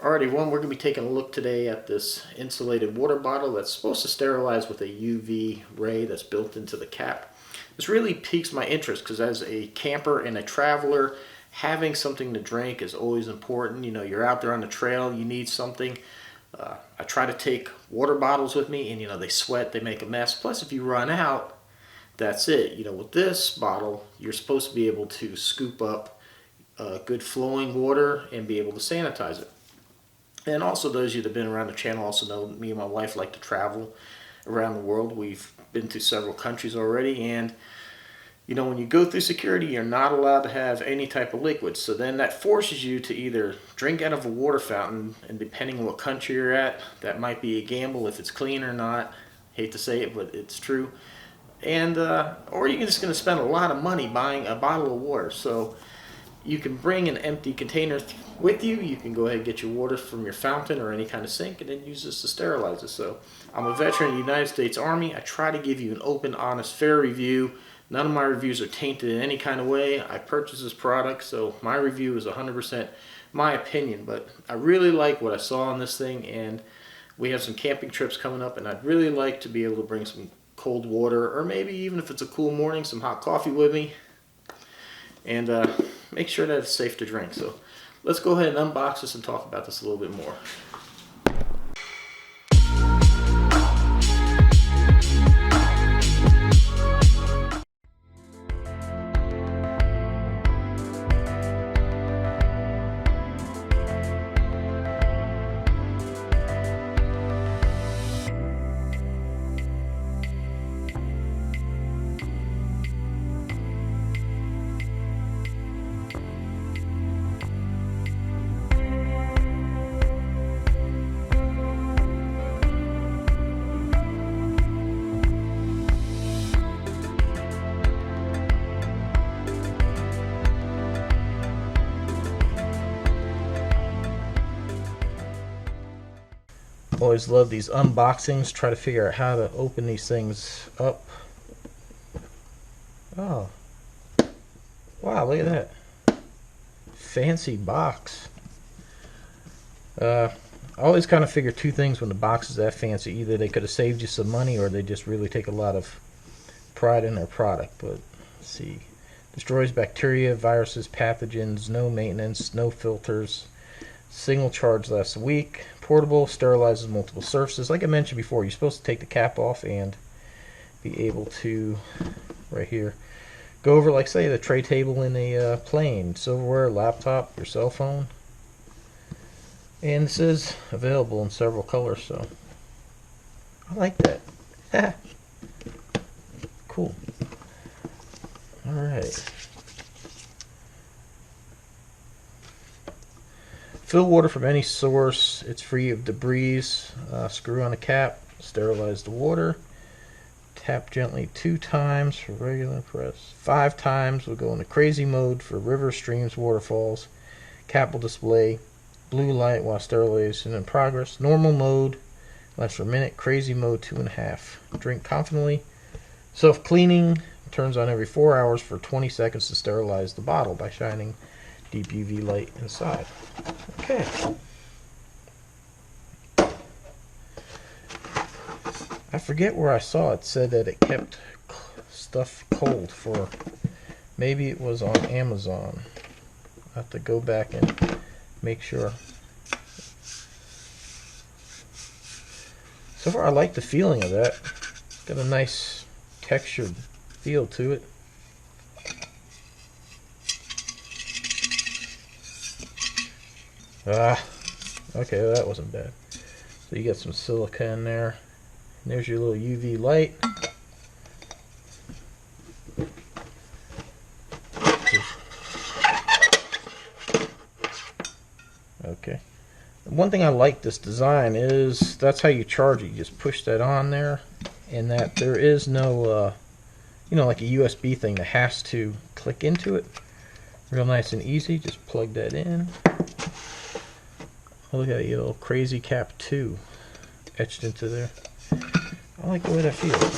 Alrighty, we're going to be taking a look today at this insulated water bottle that's supposed to sterilize with a UV ray that's built into the cap. This really piques my interest because as a camper and a traveler, having something to drink is always important. You know, you're out there on the trail, you need something. I try to take water bottles with me and you know, they sweat, they make a mess. Plus if you run out, that's it. You know, with this bottle, you're supposed to be able to scoop up good flowing water and be able to sanitize it. And also those of you that have been around the channel also know me and my wife like to travel around the world. We've been to several countries already, and you know, when you go through security, you're not allowed to have any type of liquids. So then that forces you to either drink out of a water fountain, and depending on what country you're at, that might be a gamble if it's clean or not. Hate to say it, but it's true. And or you're just going to spend a lot of money buying a bottle of water. So you can bring an empty container with you. You can go ahead and get your water from your fountain or any kind of sink and then use this to sterilize it. So I'm a veteran of the United States Army. I try to give you an open, honest, fair review. None of my reviews are tainted in any kind of way. I purchased this product, so my review is 100% my opinion. But I really like what I saw on this thing, and we have some camping trips coming up, and I'd really like to be able to bring some cold water, or maybe even if it's a cool morning, some hot coffee with me. And make sure that it's safe to drink. So let's go ahead and unbox this and talk about this a little bit more. Always love these unboxings, try to figure out how to open these things up. Oh, wow, look at that. Fancy box. I always kind of figure two things when the box is that fancy. Either they could have saved you some money or they just really take a lot of pride in their product. But let's see. Destroys bacteria, viruses, pathogens, no maintenance, no filters. Single charge lasts a week. Portable, sterilizes multiple surfaces. Like I mentioned before, you're supposed to take the cap off and be able to, right here, go over, like say, the tray table in a plane, silverware, laptop, your cell phone. And this is available in several colors, so I like that. Cool. Alright. Fill water from any source. It's free of debris. Screw on the cap. Sterilize the water. Tap gently 2 times for regular press. 5 times will go into crazy mode for rivers, streams, waterfalls. Cap will display blue light while sterilization in progress. Normal mode lasts for a minute. Crazy mode 2.5. Drink confidently. Self-cleaning turns on every 4 hours for 20 seconds to sterilize the bottle by shining deep UV light inside. Okay. I forget where I saw it said that it kept stuff cold for, maybe it was on Amazon. I have to go back and make sure. So far I like the feeling of that. Got a nice textured feel to it. Okay, well, that wasn't bad. So you got some silica in there. And there's your little UV light. Okay. One thing I like this design is that's how you charge it. You just push that on there, and that there is no, you know, like a USB thing that has to click into it. Real nice and easy. Just plug that in. Oh, look at that, you little crazy cap 2 etched into there. I like the way that feels.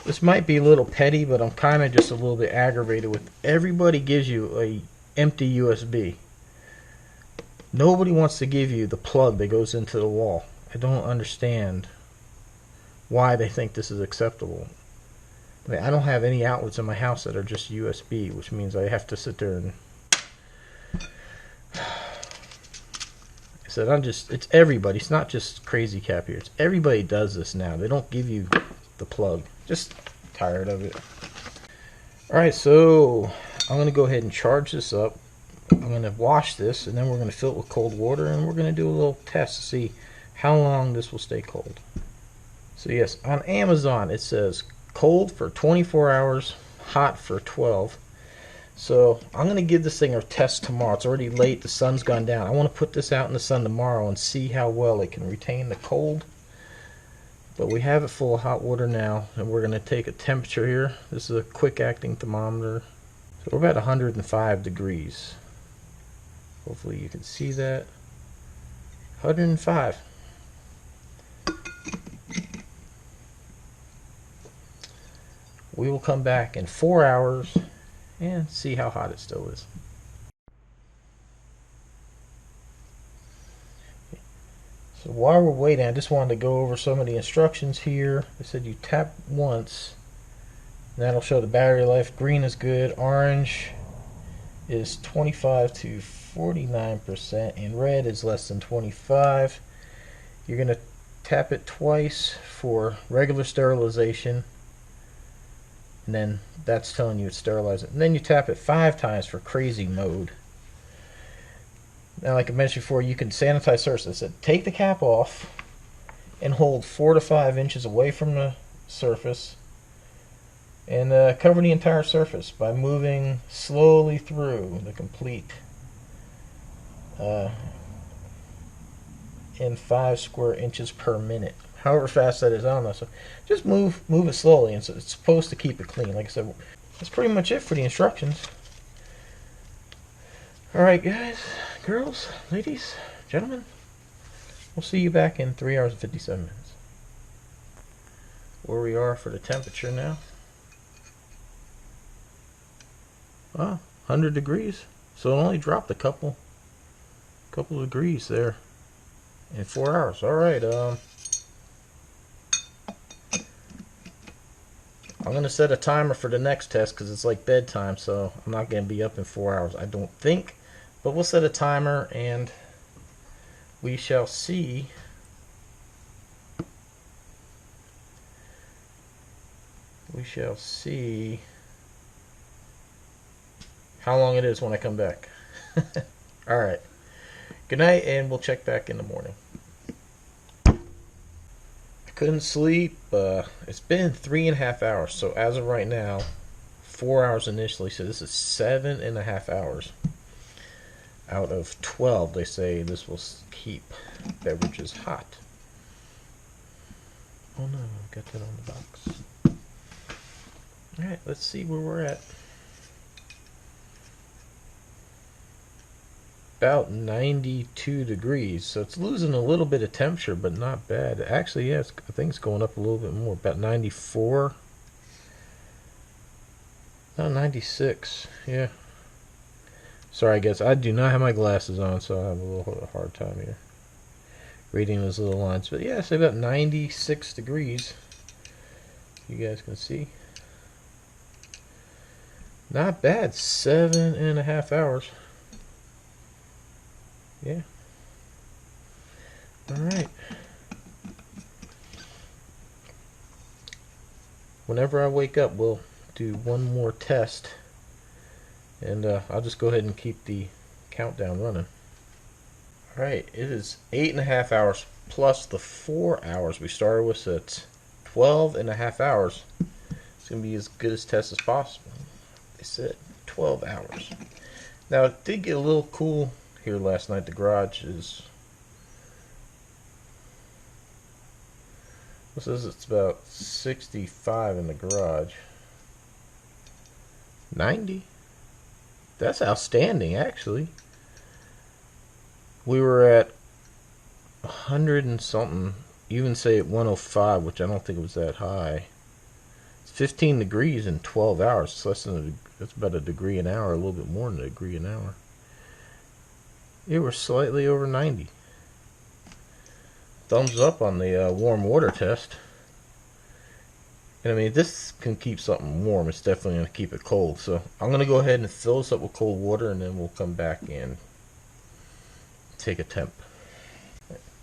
This This might be a little petty, but I'm kind of just a little bit aggravated with everybody gives you a empty USB. Nobody wants to give you the plug that goes into the wall. I don't understand why they think this is acceptable. I mean, I don't have any outlets in my house that are just USB, which means I have to sit there and I said, it's everybody. It's not just Crazy Cap here. It's everybody does this now. They don't give you the plug. Just tired of it. Alright, so I'm going to go ahead and charge this up. I'm going to wash this, and then we're going to fill it with cold water, and we're going to do a little test to see how long this will stay cold. So yes, on Amazon it says cold for 24 hours, hot for 12. So I'm going to give this thing a test tomorrow. It's already late. The sun's gone down. I want to put this out in the sun tomorrow and see how well it can retain the cold. But we have it full of hot water now, and we're going to take a temperature here. This is a quick acting thermometer. So we're about 105 degrees. Hopefully you can see that. 105. We will come back in 4 hours and see how hot it still is. So while we're waiting, I just wanted to go over some of the instructions here. They said you tap once, and that'll show the battery life. Green is good, orange is 25 to 49%, and red is less than 25. You're going to tap it twice for regular sterilization, and then that's telling you it's sterilizing. And then you tap it 5 times for crazy mode. Now, like I mentioned before, you can sanitize surface. I said take the cap off and hold 4 to 5 inches away from the surface, and cover the entire surface by moving slowly through the complete in 5 square inches per minute. However fast that is, I don't know. So just move it slowly, and so it's supposed to keep it clean. Like I said, that's pretty much it for the instructions. Alright guys, girls, ladies, gentlemen, we'll see you back in 3 hours and 57 minutes. Where we are for the temperature now. Oh, 100 degrees. So it only dropped a couple of degrees there in 4 hours. Alright, I'm going to set a timer for the next test because it's like bedtime, so I'm not going to be up in 4 hours, I don't think. But we'll set a timer and we shall see. We shall see how long it is when I come back. Alright. Good night, and we'll check back in the morning. Couldn't sleep. It's been 3.5 hours. So as of right now, 4 hours initially. So this is 7.5 hours out of 12. They say this will keep beverages hot. Oh no, got that on the box. All right, let's see where we're at. About 92 degrees, so it's losing a little bit of temperature, but not bad. Actually, yeah, I think it's going up a little bit more, about 94. No, 96, yeah. Sorry, guys, I do not have my glasses on, so I have a little hard time here reading those little lines. But yeah, say about 96 degrees. You guys can see. Not bad, 7.5 hours. Yeah. Alright. Whenever I wake up, we'll do one more test. And I'll just go ahead and keep the countdown running. Alright, it is 8.5 hours plus the 4 hours we started with, so it's 12.5 hours. It's going to be as good a test as possible. They said 12 hours. Now, it did get a little cool here last night. The garage is, it says it's about 65 in the garage. 90. That's outstanding, actually. We were at 100 and something. You even say at 105, which I don't think it was that high. It's 15 degrees in 12 hours. It's less than that's about a degree an hour, a little bit more than a degree an hour. Yeah, we're slightly over 90. Thumbs up on the warm water test. And I mean, this can keep something warm. It's definitely going to keep it cold. So I'm going to go ahead and fill this up with cold water, and then we'll come back and take a temp.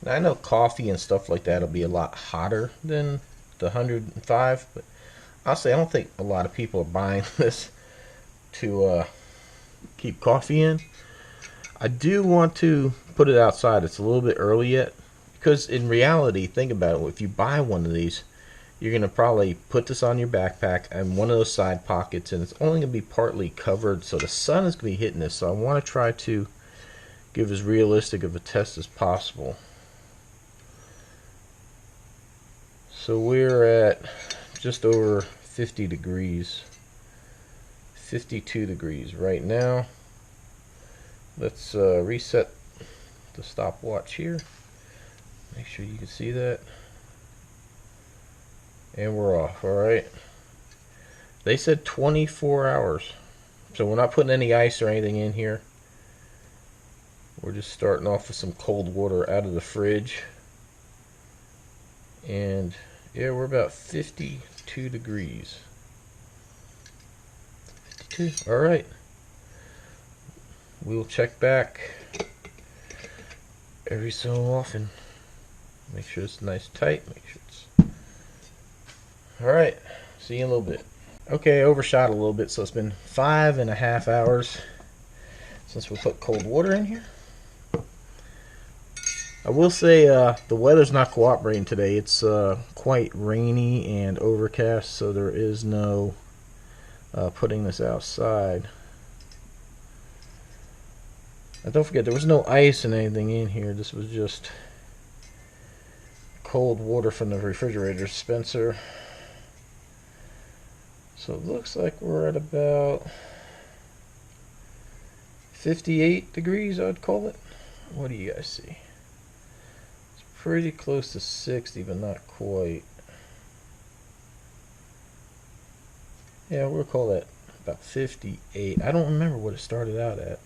Now, I know coffee and stuff like that will be a lot hotter than the 105, but honestly, I don't think a lot of people are buying this to keep coffee in. I do want to put it outside. It's a little bit early yet, because in reality, think about it. If you buy one of these, you're going to probably put this on your backpack and one of those side pockets, and it's only going to be partly covered, so the sun is going to be hitting this. So I want to try to give as realistic of a test as possible. So we're at just over 50 degrees, 52 degrees right now. Let's reset the stopwatch here. Make sure you can see that. And we're off. Alright. They said 24 hours. So we're not putting any ice or anything in here. We're just starting off with some cold water out of the fridge. And yeah, we're about 52 degrees. 52. Alright. We'll check back every so often. Make sure it's nice and tight. Make sure it's alright. See you in a little bit. Okay, overshot a little bit, so it's been 5.5 hours since we put cold water in here. I will say the weather's not cooperating today. It's quite rainy and overcast, so there is no putting this outside. And don't forget, there was no ice and anything in here. This was just cold water from the refrigerator dispenser. So it looks like we're at about 58 degrees, I'd call it. What do you guys see? It's pretty close to 60, but not quite. Yeah, we'll call that about 58. I don't remember what it started out at.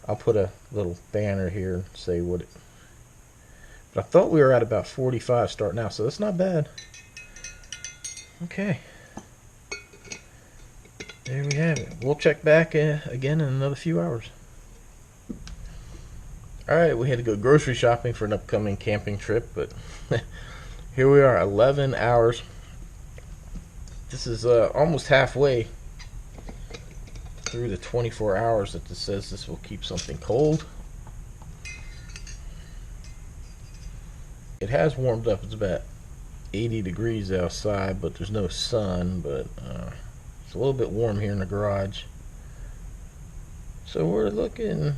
I'll put a little banner here and say what it... But I thought we were at about 45 starting out, so that's not bad. Okay. There we have it. We'll check back again in another few hours. Alright, we had to go grocery shopping for an upcoming camping trip, but here we are, 11 hours. This is almost halfway through the 24 hours that this says this will keep something cold. It has warmed up. It's about 80 degrees outside, but there's no sun, but it's a little bit warm here in the garage. So we're looking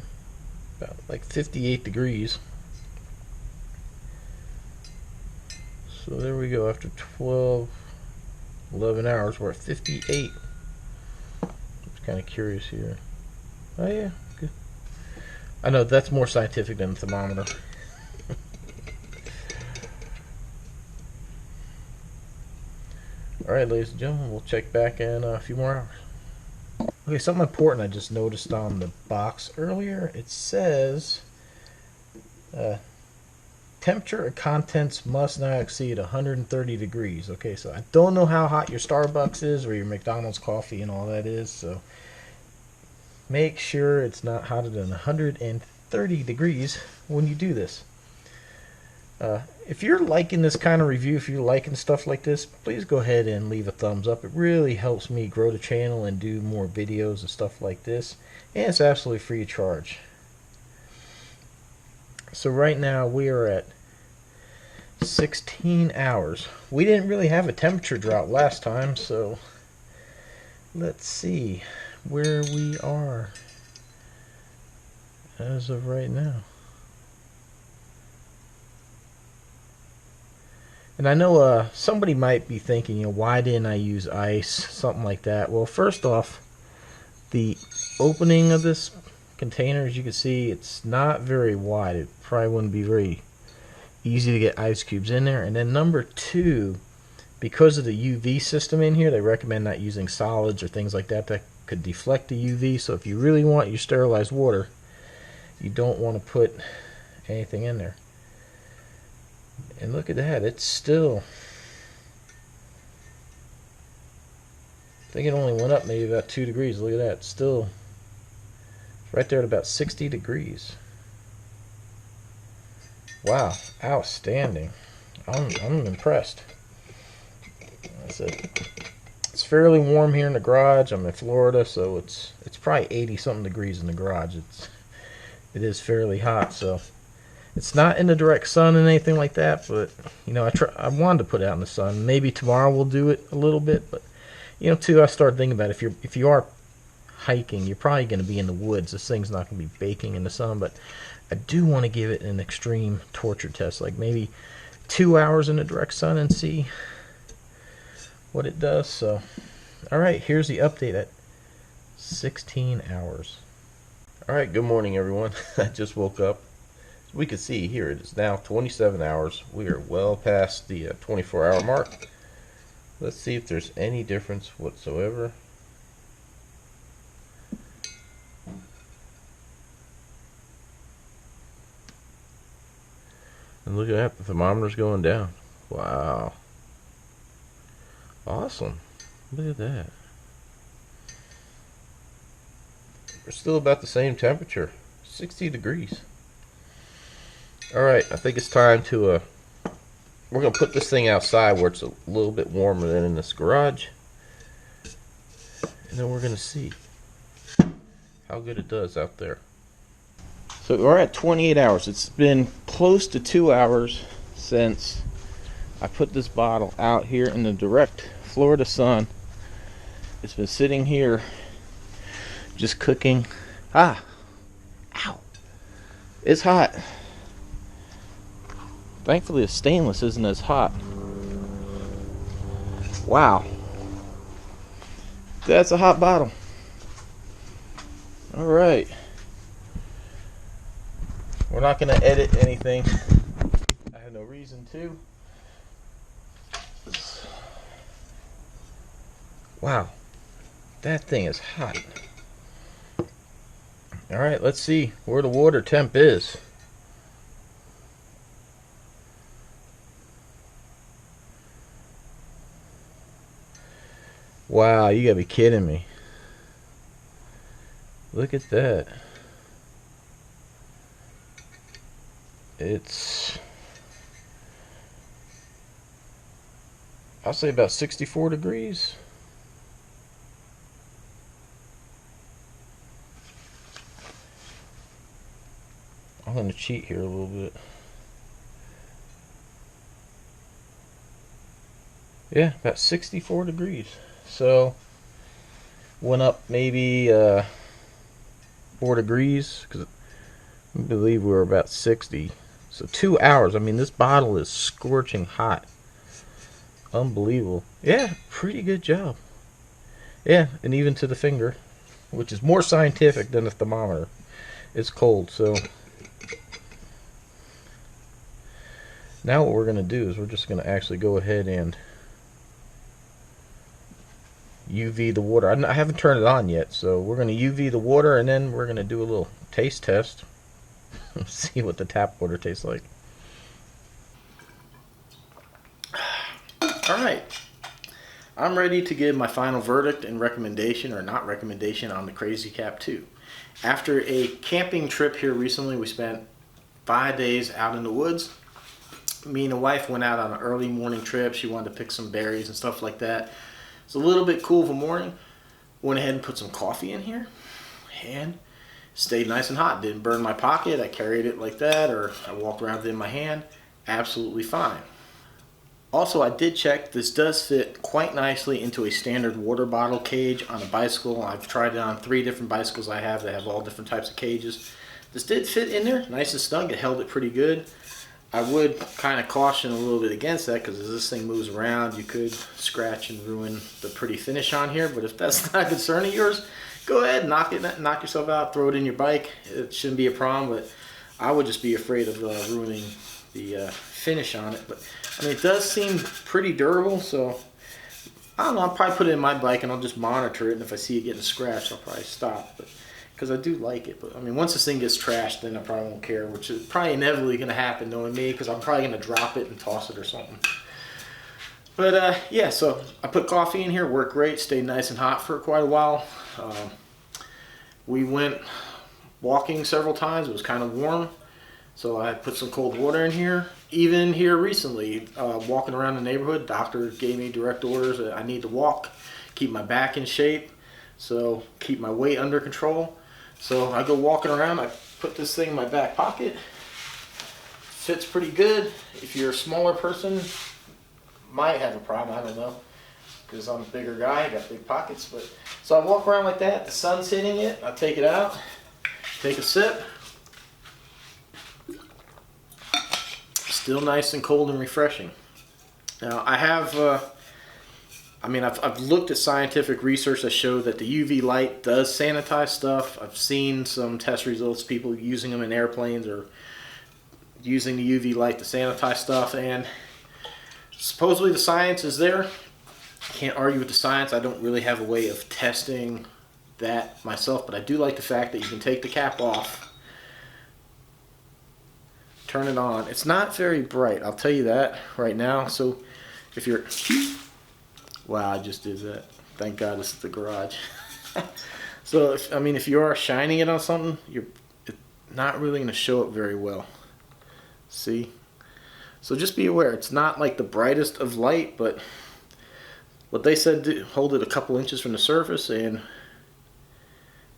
about like 58 degrees. So there we go. After 11 hours, we're at 58. Kind of curious here. Oh yeah, good. I know that's more scientific than the thermometer. Alright, ladies and gentlemen, we'll check back in a few more hours. Okay, something important I just noticed on the box earlier. It says temperature of contents must not exceed 130 degrees. Okay, so I don't know how hot your Starbucks is or your McDonald's coffee and all that is, so make sure it's not hotter than 130 degrees when you do this. If you're liking this kind of review, if you're liking stuff like this, please go ahead and leave a thumbs up. It really helps me grow the channel and do more videos and stuff like this, and it's absolutely free of charge. So right now we are at 16 hours. We didn't really have a temperature drop last time, so let's see where we are as of right now. And I know somebody might be thinking, you know, why didn't I use ice, something like that. Well, first off, the opening of this container, as you can see, it's not very wide. It probably wouldn't be very easy to get ice cubes in there. And then number two, because of the UV system in here, they recommend not using solids or things like that that could deflect the UV. So if you really want your sterilized water, you don't want to put anything in there. And look at that, it's still, I think it only went up maybe about 2 degrees. Look at that, it's still right there at about 60 degrees. Wow, outstanding. I'm impressed. That's it. It's fairly warm here in the garage. I'm in Florida, so it's probably 80 something degrees in the garage. It is fairly hot, so it's not in the direct sun and anything like that, but you know, I wanted to put it out in the sun. Maybe tomorrow we'll do it a little bit, but you know, too, I started thinking about it. If you are hiking, you're probably going to be in the woods. This thing's not going to be baking in the sun, but I do want to give it an extreme torture test, like maybe 2 hours in the direct sun and see what it does. So, all right, here's the update at 16 hours. All right, good morning, everyone. I just woke up. As we can see here, it is now 27 hours. We are well past the 24-hour mark. Let's see if there's any difference whatsoever. And look at that, the thermometer's going down. Wow. Awesome. Look at that. We're still about the same temperature, 60 degrees. Alright, I think it's time to, we're going to put this thing outside where it's a little bit warmer than in this garage. And then we're going to see how good it does out there. So we're at 28 hours. It's been close to 2 hours since I put this bottle out here in the direct Florida sun. It's been sitting here just cooking. Ow. It's hot. Thankfully the stainless isn't as hot. Wow. That's a hot bottle. Alright. We're not going to edit anything. I have no reason to. Wow. That thing is hot. Alright, let's see where the water temp is. Wow, you gotta be kidding me. Look at that. It's, I'll say about 64 degrees. I'm going to cheat here a little bit. Yeah, about 64 degrees. So, went up maybe 4 degrees, because I believe we were about 60. So 2 hours. I mean, this bottle is scorching hot. Unbelievable. Yeah, pretty good job. Yeah, and even to the finger, which is more scientific than the thermometer. It's cold, so now what we're going to do is we're just going to actually go ahead and UV the water. I haven't turned it on yet, so we're going to UV the water, and then we're going to do a little taste test. See what the tap water tastes like. Alright, I'm ready to give my final verdict and recommendation, or not recommendation, on the Crazy Cap 2. After a camping trip here recently, we spent 5 days out in the woods. Me and the wife went out on an early morning trip. She wanted to pick some berries and stuff like that. It's a little bit cool of a morning. Went ahead and put some coffee in here, and stayed nice and hot. Didn't burn my pocket. I carried it like that, or I walked around with it in my hand. Absolutely fine. Also, I did check, this does fit quite nicely into a standard water bottle cage on a bicycle. I've tried it on 3 different bicycles I have that have all different types of cages. This did fit in there, nice and snug. It held it pretty good. I would kind of caution a little bit against that, because as this thing moves around, you could scratch and ruin the pretty finish on here. But if that's not a concern of yours, go ahead, knock yourself out, throw it in your bike. It shouldn't be a problem, but I would just be afraid of ruining the finish on it. But I mean, it does seem pretty durable, so I don't know, I'll probably put it in my bike and I'll just monitor it, and if I see it getting scratched, I'll probably stop. But because I do like it. But I mean, once this thing gets trashed, then I probably won't care, which is probably inevitably going to happen knowing me, because I'm probably going to drop it and toss it or something. But yeah, so I put coffee in here, worked great, stayed nice and hot for quite a while. We went walking several times, it was kind of warm, so I put some cold water in here. Even here recently, walking around the neighborhood, doctor gave me direct orders that I need to walk, keep my back in shape, so keep my weight under control. So I go walking around, I put this thing in my back pocket, fits pretty good. If you're a smaller person, might have a problem, I don't know, because I'm a bigger guy, I got big pockets. But so I walk around like that, the sun's hitting it, I take it out, take a sip. Still nice and cold and refreshing. Now I have, I've looked at scientific research that show that the UV light does sanitize stuff. I've seen some test results, people using them in airplanes or using the UV light to sanitize stuff, and supposedly the science is there. Can't argue with the science. I don't really have a way of testing that myself, but I do like the fact that you can take the cap off, turn it on. It's not very bright, I'll tell you that right now. So if you're, wow, I just did that. Thank God this is the garage. So if you are shining it on something, it's not really going to show up very well. See? So just be aware, it's not like the brightest of light, but what they said, hold it a couple inches from the surface and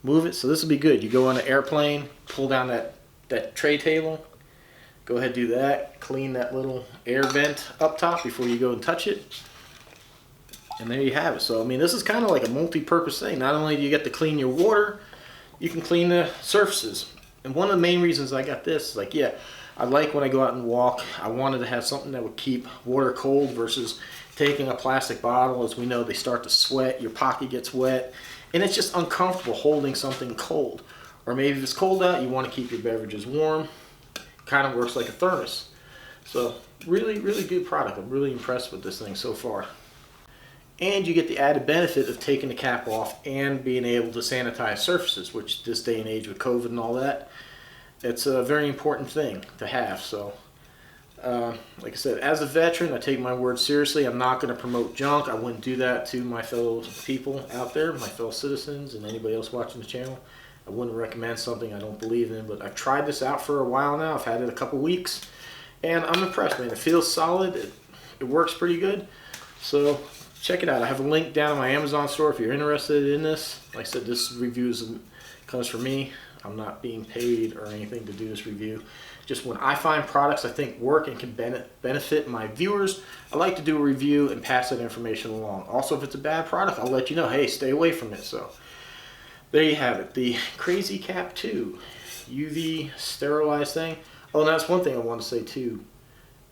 move it. So this will be good. You go on an airplane, pull down that tray table, go ahead and do that, clean that little air vent up top before you go and touch it. And there you have it. So I mean, this is kind of like a multi-purpose thing. Not only do you get to clean your water, you can clean the surfaces. And one of the main reasons I got this is like, yeah, I like when I go out and walk, I wanted to have something that would keep water cold versus taking a plastic bottle. As we know, they start to sweat, your pocket gets wet, and it's just uncomfortable holding something cold. Or maybe if it's cold out, you want to keep your beverages warm. Kind of works like a thermos. So really, really good product. I'm really impressed with this thing so far. And you get the added benefit of taking the cap off and being able to sanitize surfaces, which this day and age with COVID and all that, it's a very important thing to have. So like I said, as a veteran, I take my word seriously. I'm not going to promote junk. I wouldn't do that to my fellow people out there, my fellow citizens, and anybody else watching the channel. I wouldn't recommend something I don't believe in, but I've tried this out for a while now. I've had it a couple weeks, and I'm impressed, man. It feels solid. It works pretty good. So check it out. I have a link down in my Amazon store if you're interested in this. Like I said, this review comes from me. I'm not being paid or anything to do this review. Just when I find products I think work and can benefit my viewers, I like to do a review and pass that information along. Also, if it's a bad product, I'll let you know, hey, stay away from it. So there you have it, the Crazy Cap 2 UV sterilized thing. Oh, and that's one thing I want to say too.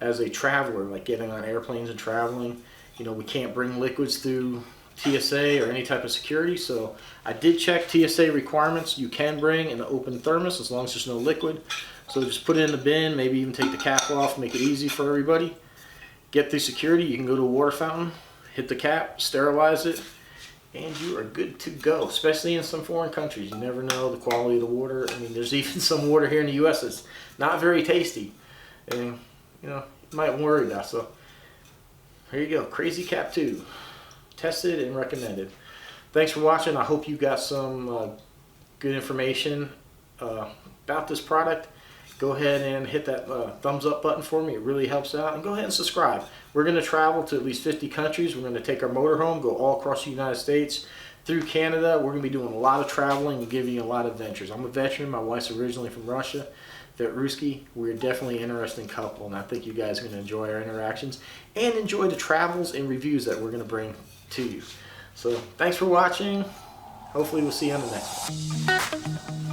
As a traveler, like getting on airplanes and traveling, you know, we can't bring liquids through TSA or any type of security, so I did check TSA requirements. You can bring an open thermos as long as there's no liquid. So just put it in the bin, maybe even take the cap off, make it easy for everybody. Get through security, you can go to a water fountain, hit the cap, sterilize it, and you are good to go, especially in some foreign countries. You never know the quality of the water. I mean, there's even some water here in the US that's not very tasty, and you know, you might worry about. So here you go, Crazy Cap 2. Tested and recommended. Thanks for watching. I hope you got some good information about this product. Go ahead and hit that thumbs up button for me. It really helps out. And go ahead and subscribe. We're going to travel to at least 50 countries. We're going to take our motorhome, go all across the United States, through Canada. We're going to be doing a lot of traveling and giving you a lot of adventures. I'm a veteran. My wife's originally from Russia. Vet Ruski. We're definitely an interesting couple, and I think you guys are going to enjoy our interactions and enjoy the travels and reviews that we're going to bring to you. So thanks for watching. Hopefully we'll see you on the next one.